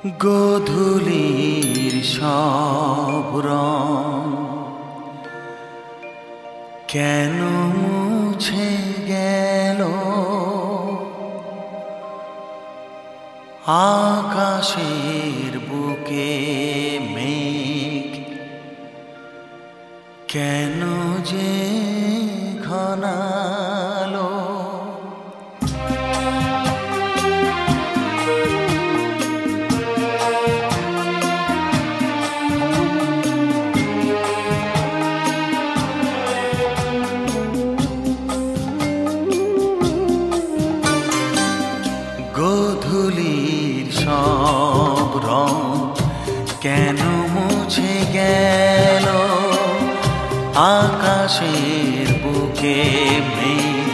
গোধূলির সব রং কেন মুছে গেল, আকাশের বুকে মেঘ কেন যে ঘনালো। গোধূলির সব রং কেন মুছে গেল, আকাশের বুকে মেঘ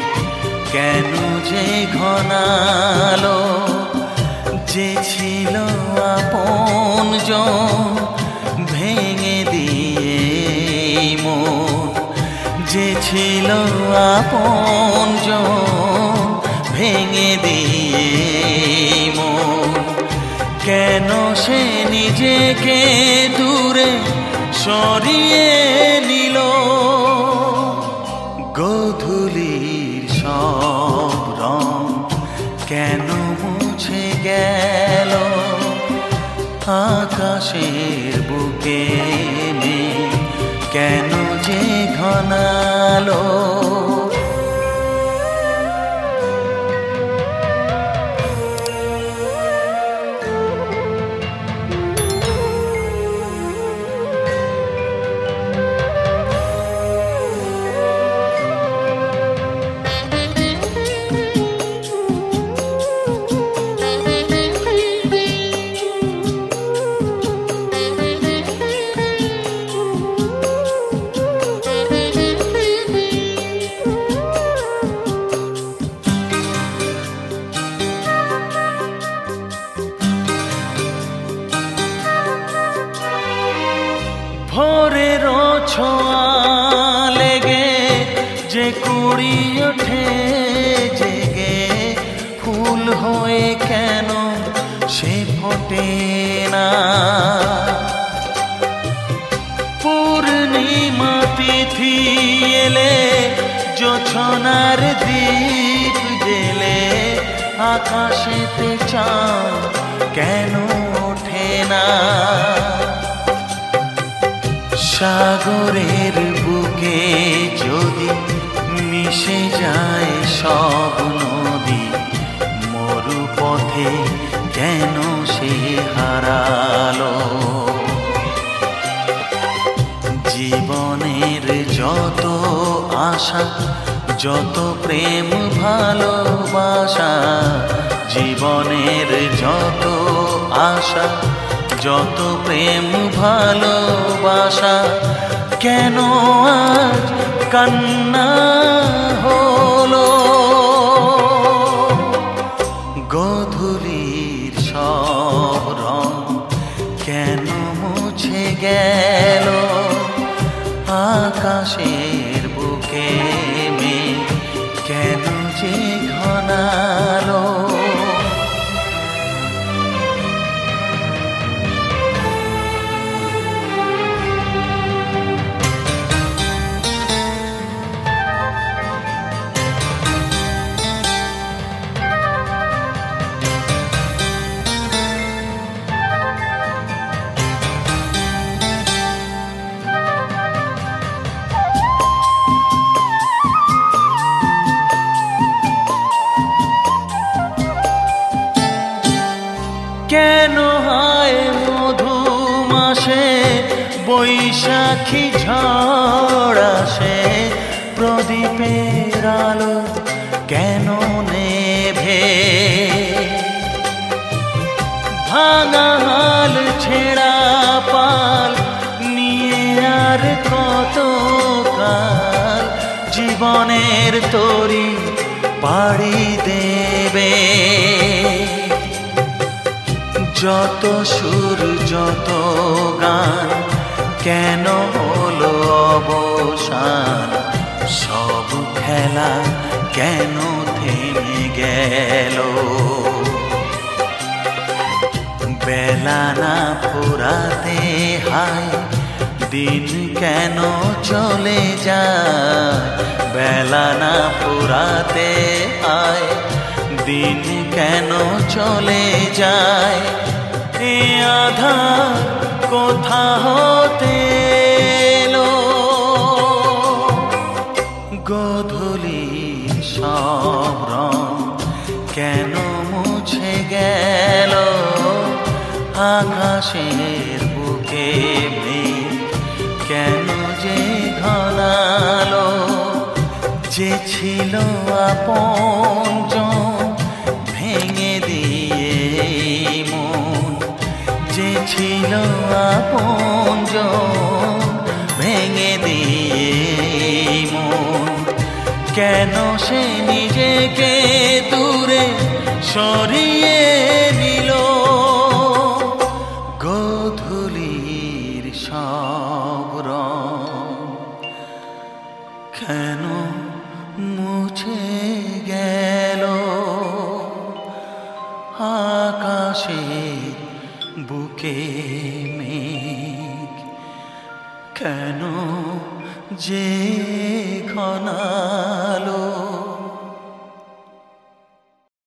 কেন যে ঘনালো। যে ছিল আপনজন ভেঙে দিয়ে মন, যে ছিল আপনজন ভেঙে দিয়ে মন, কেন সে নিজেকে দূরে সরিয়ে নিল। গোধূলির সব রং কেন মুছে গেল, আকাশের বুকে মেঘ কেন যে ঘনালো। ভোরের ছোঁয়া লেগে যে কুড়ি ওঠে জেগে, ফুল হয়ে কেন সে ফোটে না। পূর্ণিমা তিথি এলে জোছনার দীপ জেলে, আকাশেতে চাঁদ কেন ওঠে না। সাগরের বুকে যদি মিশে যায় সব নদী, মরু পথে কেন সে হারালো। জীবনের যত আশা যত প্রেম ভালোবাসা, জীবনের যত আশা যত প্রেম ভালোবাসা, কেন আজ কান্না হলো। গোধূলির সব রং কেন মুছে গেল, আকাশের বুকে মেঘ কেন যে ঘনালো। কেন হয় মধু মাসে বৈশাখী ঝড় আসে, প্রদীপের আলো কেন নেভে। ভাঙা হাল ছেঁড়া পাল নিয়ে আর কত কাল জীবনের তরি পাড়ি দেবে। যত সুর যত গান কেন হলো অবসান, সব খেলা কেন থেমে গেল। বেলা না ফুরাতে হায় দিন কেন চলে যায়, বেলা না ফুরাতে হায় দিন কেন চলে যায়। এ আধার কোথা হতে এলো, গোধূলির সব রং কেন মুছে গেল, আকাশের বুকে মেঘ কেন যে ঘনালো। যে ছিল আপনজন ভেঙে দিয়ে মন, যে ছিল আপনজন ভেঙে দিয়ে মন, কেন সে নিজেকে দূরে সরিয়ে নিল। গোধূলির সব রং কেন মুছে গেল, আকাশের বুকে মেঘ কেন যে ঘনালো।